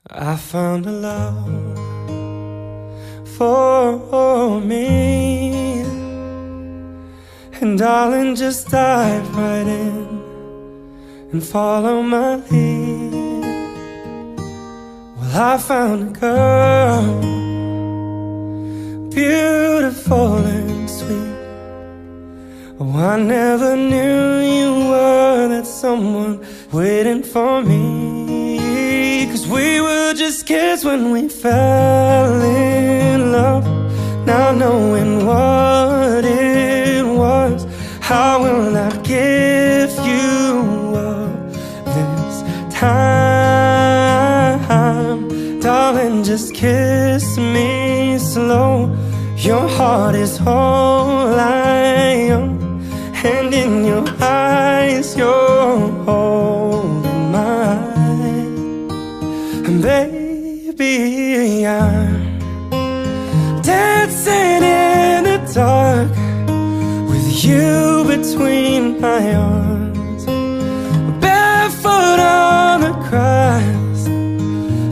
I found a love for me, and darling, just dive right in and follow my lead. Well, I found a girl, beautiful and sweet. Oh, I never knew you were that someone waiting for me. 'Cause we were just kids when we fell in love. Now knowing what it was, I will not give you up this time. Darling, just kiss me slow. Your heart is all I own, and in your eyes you're holding mine. And baby, I'm dancing in the dark with you between my arms, barefoot on the grass,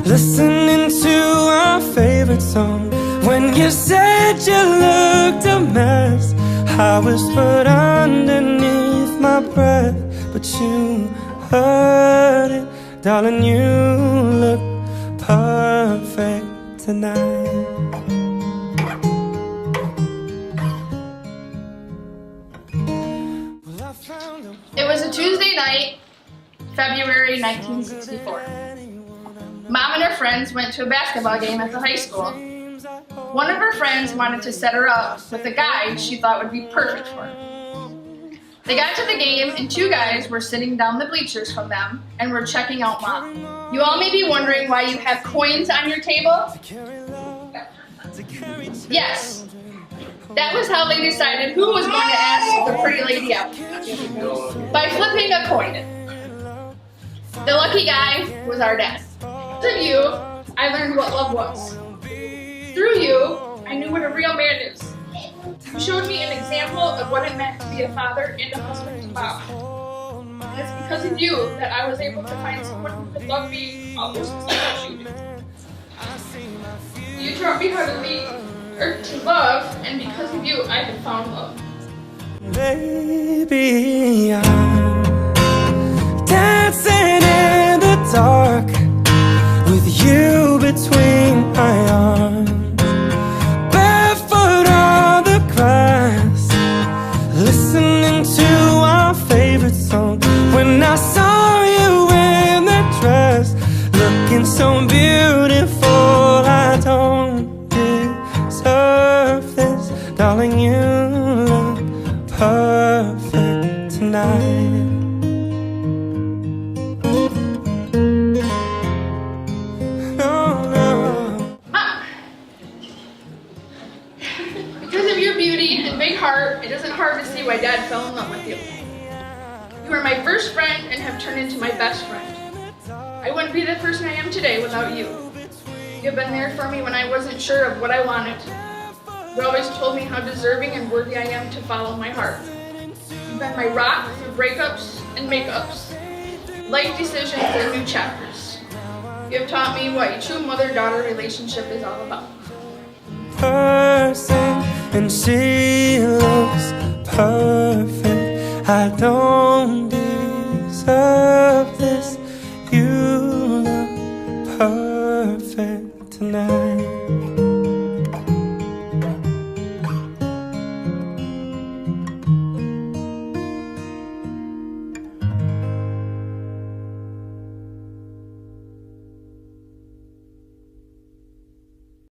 listening to our favorite song. When you said you looked a mess, I whispered underneath my breath, but you heard it. Darling, you look perfect tonight. It was a Tuesday night, February 1964. Mom and her friends went to a basketball game at the high school. One of her friends wanted to set her up with a guy she thought would be perfect for her. They got to the game and two guys were sitting down the bleachers from them and were checking out Mom. You all may be wondering why you have coins on your table? Yes, that was how they decided who was going to ask the pretty lady out. By flipping a coin. The lucky guy was our dad. Through you, I learned what love was. Through you, I knew what a real man is. You showed me an example of what it meant to be a father and a husband to Mom. And it's because of you that I was able to find someone who could love me almost as much as you do. You taught me how to lead, or to love, and because of you, I have found love. Baby, I'm dancing in the dark with you between my arms, barefoot on the grass, listening to our favorite song. When I saw you in that dress, looking so beautiful, I don't deserve this. Darling, you look perfect tonight. Because of your beauty and big heart, it isn't hard to see why Dad fell in love with you. You are my first friend and have turned into my best friend. I wouldn't be the person I am today without you. You've been there for me when I wasn't sure of what I wanted. You always told me how deserving and worthy I am to follow my heart. You've been my rock through breakups and makeups, life decisions and new chapters. You have taught me what a true mother-daughter relationship is all about. Person, and she looks perfect. I don't deserve this. You look perfect tonight.